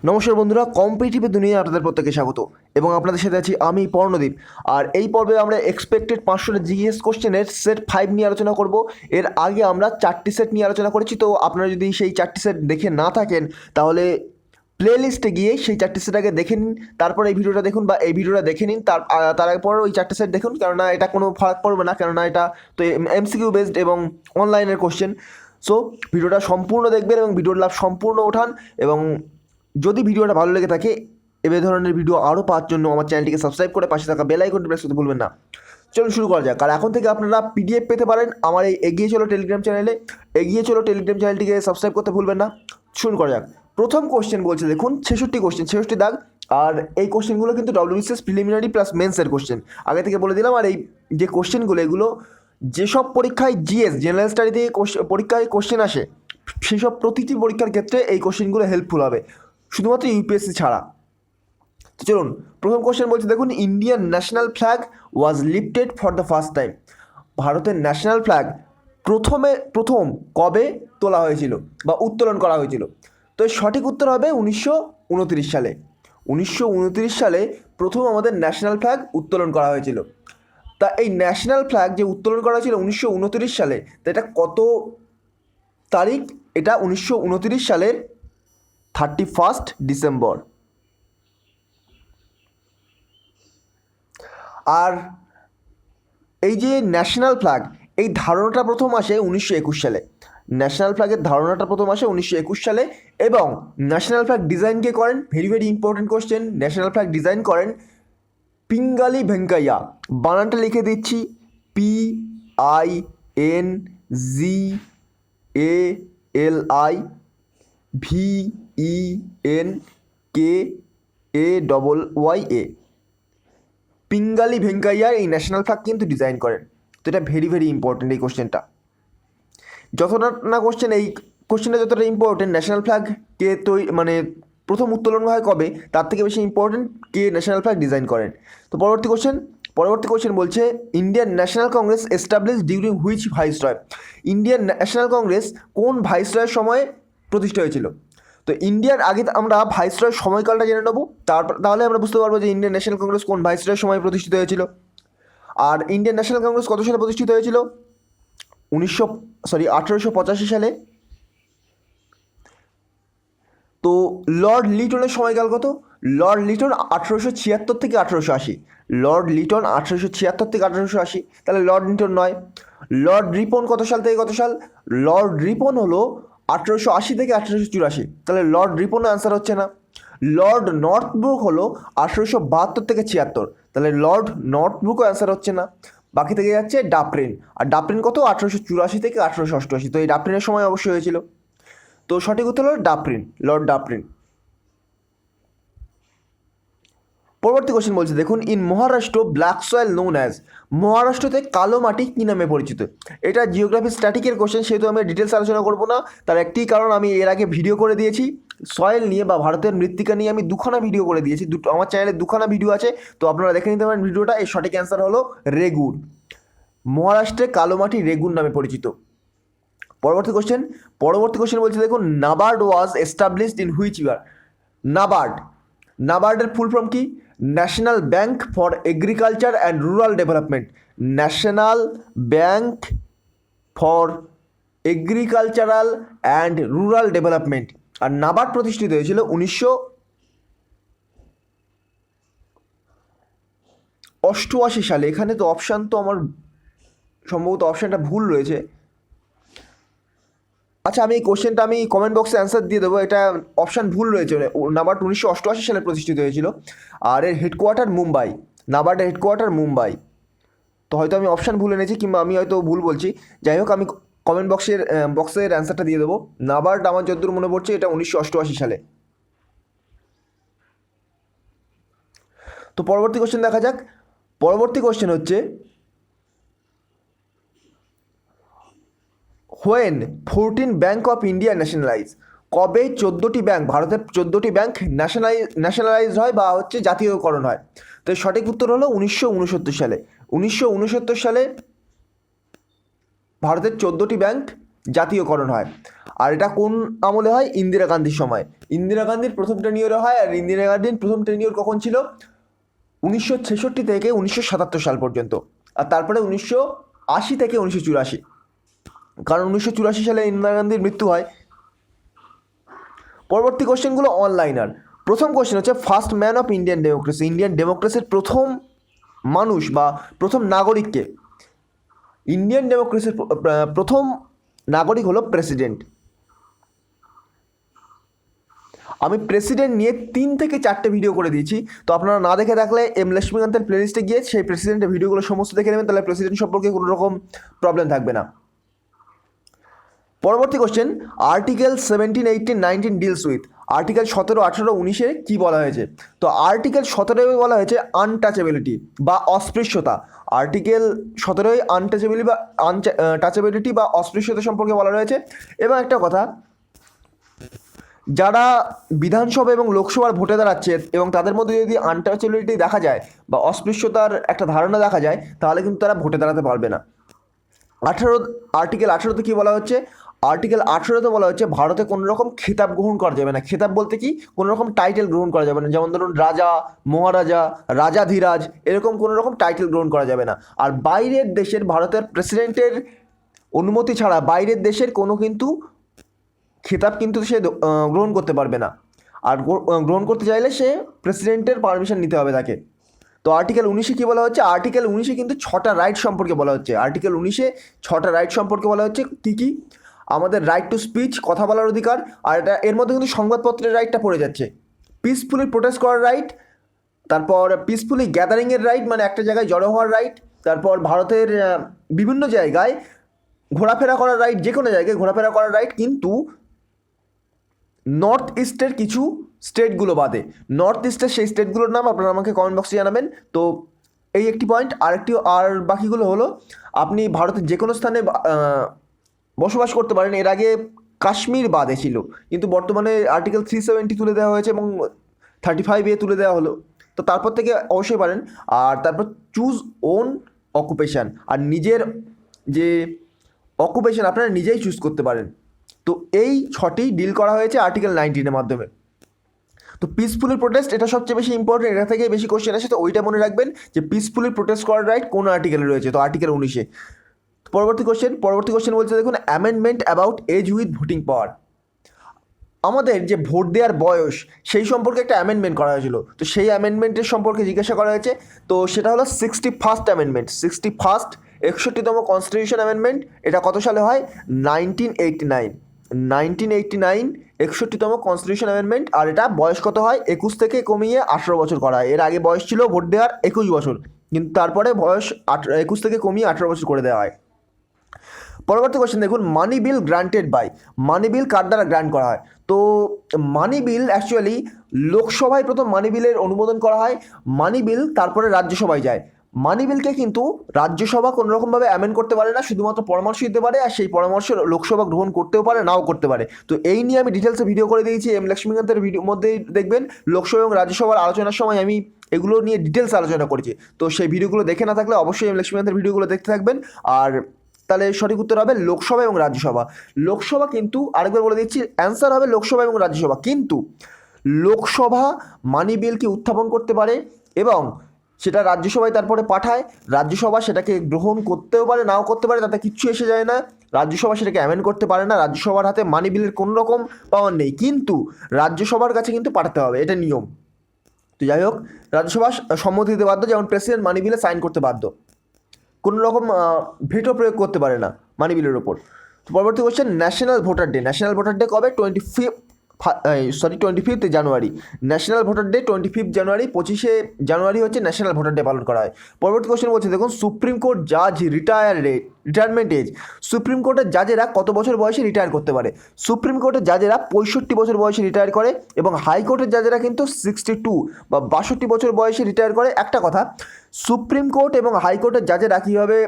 নমস্কার বন্ধুরা, কম্পিটিটিভ দুনিয়ায় আপনাদের প্রত্যেকে স্বাগত এবং আপনাদের সাথে আছি আমি পর্ণদীপ। আর এই পর্বে আমরা এক্সপেক্টেড 500 জিএস কোশ্চেনের সেট 5 নিয়ে আলোচনা করব। এর আগে আমরা 4টি সেট নিয়ে আলোচনা করেছি, তো আপনারা যদি সেই 4টি সেট দেখে না থাকেন তাহলে প্লে লিস্টে গিয়ে সেই 4টি সেট আগে দেখে নিন, তারপর এই ভিডিওটা দেখুন বা এই ভিডিওটা দেখে নিন, তারপর ওই 4টে সেট দেখুন, কেননা এটা কোনো ফারাক পড়বে না, কেননা এটা তো এমসিকিউ বেসড এবং অনলাইনের কোশ্চেন। সো ভিডিওটা সম্পূর্ণ দেখবেন এবং ভিডিওর লাভ সম্পূর্ণ ওঠান। এবং যদি ভিডিওটা ভালো লেগে থাকে এ ধরনের ভিডিও আরও পাওয়ার জন্য আমার চ্যানেলটিকে সাবস্ক্রাইব করে পাশে থাকা বেল আইকনটি প্রেস করতে ভুলবেন না। চলুন শুরু করা যাক। আর এখন থেকে আপনারা পিডিএফ পেতে পারেন আমার এই এগিয়ে চলো টেলিগ্রাম চ্যানেলে। এগিয়ে চলো টেলিগ্রাম চ্যানেলটিকে সাবস্ক্রাইব করতে ভুলবেন না। শুরু করা যাক। প্রথম কোশ্চেন বলছে, দেখুন 66 কোশ্চেন, 66 দাগ। আর এই কোশ্চেনগুলো কিন্তু ডব্লিউবিসিএস প্রিলিমিনারি প্লাস মেন্সের কোশ্চেন, আগে থেকে বলে দিলাম। আর এই যে কোশ্চেনগুলো, এগুলো যেসব পরীক্ষায় জিএস জেনারেল স্টাডি থেকে পরীক্ষায় কোশ্চেন আসে, সেসব প্রতিটি পরীক্ষার ক্ষেত্রে এই কোশ্চেনগুলো হেল্পফুল হবে, শুধুমাত্র ইউপিএসসি ছাড়া। তো চলুন, প্রথম কোশ্চেন বলছে, দেখুন Indian national flag was lifted for the first time. ভারতের ন্যাশনাল ফ্ল্যাগ প্রথম কবে তোলা হয়েছিল বা উত্তোলন করা হয়েছিল? তো এর সঠিক উত্তর হবে 1929 সালে। 1929 সালে প্রথম আমাদের ন্যাশনাল ফ্ল্যাগ উত্তোলন করা হয়েছিল। তা এই ন্যাশনাল ফ্ল্যাগ যে উত্তোলন করা হয়েছিল 1929 সালে, তা এটা কত তারিখ? এটা 1929 সালের 31 ডিসেম্বর। আর এই যে ন্যাশনাল ফ্ল্যাগ, এই ধারণাটা প্রথম আসে 1921 সালে। ন্যাশনাল ফ্ল্যাগের ধারণাটা প্রথম আসে 1921 সালে। এবং ন্যাশনাল ফ্ল্যাগ ডিজাইন কে করেন? Very very important question. National flag design করেন পিঙ্গালি ভেঙ্কাইয়া। বানানটা লিখে দিচ্ছি, PINGALIVENKAYA। পিঙ্গালি ভেঙ্কাইয়া এই ন্যাশনাল ফ্ল্যাগ কিন্তু ডিজাইন করেন। তো এটা ভেরি ভেরি ইম্পর্টেন্ট এই কোশ্চেনটা। যতটা না কোশ্চেন, এই কোশ্চেনটা যতটা ইম্পর্টেন্ট, ন্যাশনাল ফ্ল্যাগ কে মানে প্রথম উত্তোলন হয় কবে, তার থেকে বেশি ইম্পর্টেন্ট কে ন্যাশনাল ফ্ল্যাগ ডিজাইন করেন। তো পরবর্তী কোশ্চেন বলছে, Indian national Congress establish during which viceroy. Indian national Congress কোন ভাইসরয়ের সময় প্রতিষ্ঠা হয়েছিল? তো ইন্ডিয়ার আগে আমরা ভাইসরয়ের সময়কালটা জেনে নেবো, তাহলে আমরা বুঝতে পারবো যে ইন্ডিয়ান ন্যাশনাল কংগ্রেস কোন ভাইসরয়ের সময় প্রতিষ্ঠিত হয়েছিল। আর ইন্ডিয়ান ন্যাশনাল কংগ্রেস কত সালে প্রতিষ্ঠিত হয়েছিল? 1885 সালে। তো লর্ড লিটনের সময়কাল কত? লর্ড লিটন 1876 থেকে 1880। লর্ড লিটন 1876 থেকে 1880, তাহলে লর্ড লিটন নয়। লর্ড রিপন কত সাল থেকে কত সাল? লর্ড রিপন হলো 1880 থেকে 1884, তাহলে লর্ড রিপনের অ্যান্সার হচ্ছে না। লর্ড নর্থব্রুক হলো 1872 থেকে 76, তাহলে লর্ড নর্থব্রুকও অ্যান্সার হচ্ছে না। বাকি থেকে যাচ্ছে ডাপরিন। আর ডাপরিন কত? 1884 থেকে 1888, তো এই ডাপরিনের সময় অবশ্যই হয়েছিল। তো সঠিক উত্তর হলো ডাপরিন, লর্ড ডাপরিন। পরবর্তী কোশ্চেন বলছে, দেখুন in Maharashtra black soil known as. মহারাষ্ট্রতে কালো মাটি কী নামে পরিচিত? এটা জিওগ্রাফি স্ট্যাটিকের কোশ্চেন, সেহেতু আমি ডিটেলস আলোচনা করব না। তার একটি কারণ, আমি এর আগে ভিডিও করে দিয়েছি সয়েল নিয়ে বা ভারতের মৃত্তিকা নিয়ে, আমি দুখানা ভিডিও করে দিয়েছি, আমার চ্যানেলে দুখানা ভিডিও আছে, তো আপনারা দেখে নিতে পারেন ভিডিওটা। এই সঠিক অ্যান্সার হলো রেগুর। মহারাষ্ট্রে কালো মাটি রেগুর নামে পরিচিত। পরবর্তী কোশ্চেন বলছে, দেখুন NABARD was established in which year. নাবার্ডের ফুল ফর্ম কি? National Bank for Agriculture and Rural Development. National Bank for Agricultural and Rural Development. আর নাবার্ড প্রতিষ্ঠিত হয়েছিল 1988 সালে। এখানে তো অপশান, তো আমার সম্ভবত অপশানটা ভুল রয়েছে। আচ্ছা, আমি এই কোশ্চেনটা আমি কমেন্ট বক্সে অ্যান্সার দিয়ে দেবো, এটা অপশান ভুল রয়েছে। নাবার্ড 1988 সালে প্রতিষ্ঠিত হয়েছিল, আর এর হেডকোয়ার্টার মুম্বাই। নাবার্ডের হেডকোয়ার্টার মুম্বাই। তো হয়তো আমি অপশান ভুল এনেছি, কিংবা আমি হয়তো ভুল বলছি। যাই হোক, আমি কমেন্ট বক্সের অ্যান্সারটা দিয়ে দেবো। নাবার্ড আমার যতদূর মনে পড়ছে এটা 1988 সালে। তো পরবর্তী কোশ্চেন দেখা যাক। পরবর্তী কোশ্চেন হচ্ছে, when 14 bank of India nationalise. কবে 14টি ব্যাংক, ভারতের 14টি ব্যাংক ন্যাশনালাইজ হয় বা হচ্ছে জাতীয়করণ হয়? তো সঠিক উত্তর হলো 1969 সালে। 1969 সালে ভারতের 14টি ব্যাংক জাতীয়করণ হয়। আর এটা কোন আমলে হয়? ইন্দিরা গান্ধীর সময়। ইন্দিরা গান্ধীর প্রথম টেনিওরে হয়। আর ইন্দিরা গান্ধীর প্রথম টেনিওর কখন ছিল? 1966 থেকে 1977 সাল পর্যন্ত। আর তারপরে 1980 থেকে 1984, কারণ 1984 সালে ইন্দিরা গান্ধীর মৃত্যু হয়। পরবর্তী কোশ্চেনগুলো অনলাইনার। প্রথম কোশ্চেন হচ্ছে first man of Indian democracy. Indian ডেমোক্রেসির প্রথম মানুষ বা প্রথম নাগরিককে? ইন্ডিয়ান ডেমোক্রেসির প্রথম নাগরিক হলো প্রেসিডেন্ট। আমি প্রেসিডেন্ট নিয়ে 3 থেকে 4টে ভিডিও করে দিয়েছি, তো আপনারা না দেখে থাকলে লক্ষ্মীকান্তের প্লেলিস্টে গিয়ে সেই প্রেসিডেন্টের ভিডিওগুলো সমস্ত দেখে নেবেন, তাহলে প্রেসিডেন্ট সম্পর্কে কোনো রকম প্রবলেম থাকবে না। পরবর্তী question, article 17, 18, 19 deals with. Article 17, 18, 19-এ কী বলা হয়েছে? তো আর্টিকেল 17-এ বলা হয়েছে আনটাচেবিলিটি বা অস্পৃশ্যতা। আর্টিকেল 17-এ আনটাচেবিলিটি বা টাচেবিলিটি বা অস্পৃশ্যতা সম্পর্কে বলা রয়েছে। এবং একটা কথা, যারা বিধানসভা এবং লোকসভার ভোটে দাঁড়াচ্ছে এবং তাদের মধ্যে যদি আনটাচেবিলিটি দেখা যায় বা অস্পৃশ্যতার একটা ধারণা দেখা যায়, তাহলে কিন্তু তারা ভোটে দাঁড়াতে পারবে না। আর্টিকেল 18-তে কী বলা হচ্ছে? আর্টিকেল 18-তে বলা হচ্ছে ভারতে কোনো রকম খেতাব গ্রহণ করা যাবে না। খেতাব বলতে কি? কোনো রকম টাইটেল গ্রহণ করা যাবে না, যেমন ধরুন রাজা, মহারাজা, রাজাধিরাজ, এরকম কোনো রকম টাইটেল গ্রহণ করা যাবে না। আর বাইরের দেশের, ভারতের প্রেসিডেন্টের অনুমতি ছাড়া বাইরের দেশের কোনো কিন্তু খেতাব কিন্তু সে গ্রহণ করতে পারবে না। আর গ্রহণ করতে চাইলে সে প্রেসিডেন্টের পারমিশন নিতে হবে তাকে। তো আর্টিকেল 19-এ কী বলা হচ্ছে? আর্টিকেল 19-এ কিন্তু 6টা রাইট সম্পর্কে বলা হচ্ছে। আর্টিকেল 19-এ 6টা রাইট সম্পর্কে বলা হচ্ছে। কী কী? আমাদের রাইট টু স্পিচ, কথা বলার অধিকার, আর এটা এর মধ্যে কিন্তু সংবাদপত্রের রাইটটা পড়ে যাচ্ছে। পিসফুলি প্রোটেস্ট করার রাইট, তারপর পিসফুলি গ্যাদারিংয়ের রাইট, মানে একটা জায়গায় জড়ো হওয়ার রাইট, তারপর ভারতের বিভিন্ন জায়গায় ঘোরাফেরা করার রাইট, যে কোনো জায়গায় ঘোরাফেরা করার রাইট, কিন্তু নর্থ ইস্টের কিছু স্টেটগুলো বাদে। নর্থ ইস্টের সেই স্টেটগুলোর নাম আপনারা আমাকে কমেন্ট বক্সে জানাবেন। তো এই একটি পয়েন্ট। আর বাকিগুলো হলো আপনি ভারতের যে কোনো স্থানে বসবাস করতে পারেন। এর আগে কাশ্মীর বাদে ছিল, কিন্তু বর্তমানে আর্টিকেল 370 তুলে দেওয়া হয়েছে এবং 35A তুলে দেওয়া হলো। তো তারপর থেকে অবশ্যই পারেন। আর তারপর চুজ ওন অকুপেশান, আর নিজের যে অকুপেশান আপনারা নিজেই চুজ করতে পারেন। তো এই 6টি ডিল করা হয়েছে আর্টিকেল 19-এর মাধ্যমে। তো পিসফুলি প্রোটেস্ট, এটা সবচেয়ে বেশি ইম্পর্টেন্ট, এটা থেকে বেশি কোশ্চেন আসে। তো ওইটা মনে রাখবেন যে পিসফুলি প্রোটেস্ট করার রাইট কোন আর্টিকেলে রয়েছে? তো আর্টিকেল 19-এ। পরবর্তী কোশ্চেন বলছে, দেখুন, amendment about age with voting power. আমাদের যে ভোট দেওয়ার বয়স, সেই সম্পর্কে একটা অ্যামেন্ডমেন্ট করা হয়েছিল। তো সেই অ্যামেন্ডমেন্টের সম্পর্কে জিজ্ঞাসা করা হয়েছে। তো সেটা হলো 61st অ্যামেন্ডমেন্ট, 61তম কনস্টিটিউশন অ্যামেন্ডমেন্ট। এটা কত সালে হয়? 1989, 61তম কনস্টিটিউশন অ্যামেন্ডমেন্ট। আর এটা বয়স কত হয়? 21 থেকে কমিয়ে 18 বছর করা হয়। এর আগে বয়স ছিল ভোট দেওয়ার 21 বছর, কিন্তু তারপরে বয়স 21 থেকে কমিয়ে 18 বছর করে দেওয়া হয়। পরবর্তী কোশ্চেন দেখুন, মানি বিল গ্রান্টেড বাই। মানি বিল কার দ্বারা গ্রান্ট করা হয়? তো মানি বিল অ্যাকচুয়ালি লোকসভায় প্রথম মানি বিলের অনুমোদন করা হয়। মানি বিল তারপরে রাজ্যসভায় যায়। মানি বিলকে কিন্তু রাজ্যসভা কোনো রকমভাবে অ্যামেন্ড করতে পারে না, শুধুমাত্র পরামর্শ দিতে পারে। আর সেই পরামর্শ লোকসভা গ্রহণ করতেও পারে, নাও করতে পারে। তো এই নিয়ে আমি ডিটেলসে ভিডিও করে দিয়েছি। লক্ষ্মীকান্তের ভিডিওর মধ্যেই দেখবেন লোকসভা এবং রাজ্যসভার আলোচনার সময় আমি এগুলো নিয়ে ডিটেলস আলোচনা করেছি। তো সেই ভিডিওগুলো দেখে না থাকলে অবশ্যই লক্ষ্মীকান্তের ভিডিওগুলো দেখতে থাকবেন। আর তাহলে সঠিক উত্তর হবে লোকসভা এবং রাজ্যসভা। লোকসভা কিন্তু, আরেকবার বলে দিচ্ছি, অ্যান্সার হবে লোকসভা এবং রাজ্যসভা। কিন্তু লোকসভা মানি বিলকে উত্থাপন করতে পারে এবং সেটা রাজ্যসভায় তারপরে পাঠায়। রাজ্যসভা সেটাকে গ্রহণ করতেও পারে, নাও করতে পারে, তাতে কিচ্ছু এসে যায় না। রাজ্যসভা সেটাকে অ্যামেন্ড করতে পারে না। রাজ্যসভার হাতে মানি বিলের কোনো রকম পাওয়ার নেই, কিন্তু রাজ্যসভার কাছে কিন্তু পাঠাতে হবে, এটা নিয়ম। তো যাই হোক, রাজ্যসভা সম্মতি দিতে বাধ্য, যেমন প্রেসিডেন্ট মানি বিলে সাইন করতে বাধ্য, কোনো রকম ভেটো প্রয়োগ করতে পারে না মানি বিলের ওপর। তো পরবর্তী question, national voter day. National voter day কবে? 25 জানুয়ারি। ন্যাশনাল ভোটার ডে 25 জানুয়ারি। 25শে জানুয়ারি হচ্ছে ন্যাশনাল ভোটার ডে পালন করা হয়। পরবর্তী কোশ্চেন বলছে, দেখুন, সুপ্রিম কোর্ট জাজ রিটায়ারমেন্ট এজ। সুপ্রিম কোর্টের জাজেরা কত বছর বয়সে রিটায়ার করতে পারে? সুপ্রিম কোর্টের জাজেরা 65 বছর বয়সে রিটায়ার করে এবং হাইকোর্টের জাজেরা কিন্তু 62 বা 62 বছর বয়সে রিটায়ার করে। একটা কথা, সুপ্রিম কোর্ট এবং হাইকোর্টের জাজেরা কীভাবে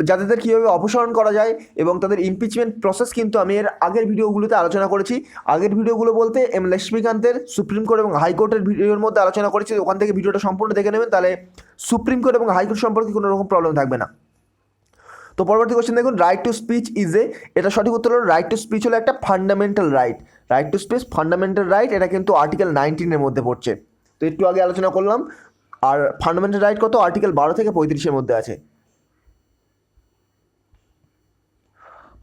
যাদের কীভাবে অপসারণ করা যায় এবং তাদের ইমপিচমেন্ট প্রসেস কিন্তু আমি এর আগের ভিডিওগুলোতে আলোচনা করেছি। আগের ভিডিওগুলো বলতে লক্ষ্মীকান্তের সুপ্রিম কোর্ট এবং হাইকোর্টের ভিডিওর মধ্যে আলোচনা করেছি। ওখান থেকে ভিডিওটা সম্পূর্ণ দেখে নেবেন, তাহলে সুপ্রিম কোর্ট এবং হাইকোর্ট সম্পর্কে কোনো রকম প্রবলেম থাকবে না। তো তো পরবর্তী কোশ্চেন দেখুন, right to speech is a, এটা সঠিক উত্তর হলো রাইট টু স্পিচ হলো একটা fundamental right. Right to speech fundamental right, এটা কিন্তু আর্টিকেল 19 এর মধ্যে পড়ছে। তো একটু আগে আলোচনা করলাম। আর ফান্ডামেন্টাল রাইট কত, আর্টিকেল 12 থেকে 35-এর মধ্যে আছে।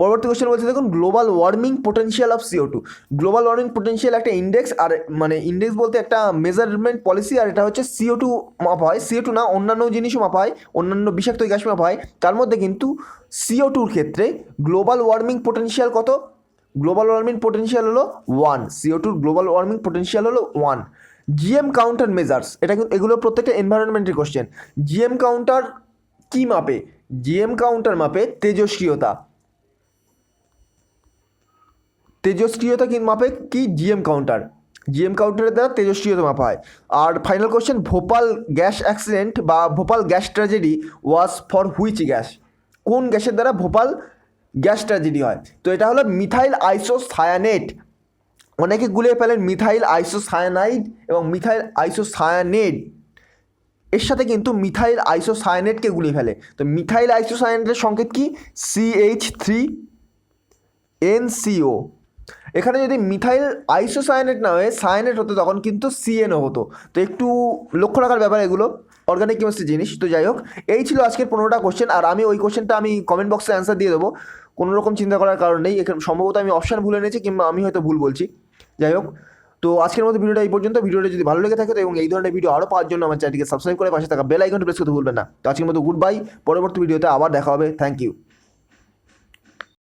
পরবর্তী কোশ্চেন বলছে দেখুন, global warming potential of CO2। Global warming potential একটা ইন্ডেক্স, আর মানে ইন্ডেক্স বলতে একটা মেজারমেন্ট পলিসি, আর এটা হচ্ছে CO2 মাপা হয়। CO2 না, অন্যান্য জিনিসও মাপা হয়, অন্যান্য বিষাক্ত গ্যাস মাপা হয়। তার মধ্যে কিন্তু CO2-র ক্ষেত্রে গ্লোবাল ওয়ার্মিং পোটেনশিয়াল কত, গ্লোবাল ওয়ার্মিং পোটেনশিয়াল হলো 1। CO2-র গ্লোবাল ওয়ার্মিং পোটেনশিয়াল হলো 1। GM কাউন্টার মেজার্স, এটা কিন্তু এগুলো প্রত্যেকটা এনভায়রনমেন্টের কোশ্চেন। GM কাউন্টার কি মাপে, GM কাউন্টার মাপে তেজস্ক্রিয়তা। তেজস্ক্রিয়তা কি মাপে, কি জিএম কাউন্টার, জিএম কাউন্টারের দ্বারা তেজস্ক্রিয়তা মাপা হয়। আর final question, Bhopal gas accident বা Bhopal gas tragedy was for which gas, কোন গ্যাসের দ্বারা ভোপাল গ্যাস ট্র্যাজেডি হয়? তো এটা হলো মিথাইল আইসোসায়ানেট। অনেকে গুলিয়ে ফেলেন মিথাইল আইসোসায়ানাইড এবং মিথাইল আইসোসায়ানেট, এর সাথে কিন্তু মিথাইল আইসোসায়ানেটকে গুলিয়ে ফেলে। তো মিথাইল আইসোসায়ানেটের সংকেত কি, CH3NCO। এখানে যদি মিথাইল আইসোসায়ানেট না হয়ে সায়ানেট হতো তখন কিন্তু CNO হতো। তো একটু লক্ষ্য রাখার ব্যাপার এগুলো, অর্গানিক কেমিস্ট্রি জিনিস। তো যাই হোক, এই ছিল আজকের 15টা কোশ্চেন। আর আমি ওই কোশ্চেনটা আমি কমেন্ট বক্সে অ্যান্সার দিয়ে দেবো, কোনো রকম চিন্তা করার কারণ নেই। এখানে সম্ভবত আমি অপশান ভুলে নিয়েছি, কিংবা আমি হয়তো ভুল বলছি। যাই হোক, তো আজকের মতো ভিডিওটা এই পর্যন্ত। ভিডিওটা যদি ভালো লেগে থাকে তো এবং এই ধরনের ভিডিও আরও পাওয়ার জন্য আমার চ্যানেলটিকে সাবস্ক্রাইব করে পাশে থাকা বেল আইকনটি প্রেস করতে ভুলবেন না। তো আজকের মতো গুড বাই, পরবর্তী ভিডিওতে আবার দেখা হবে। Thank you.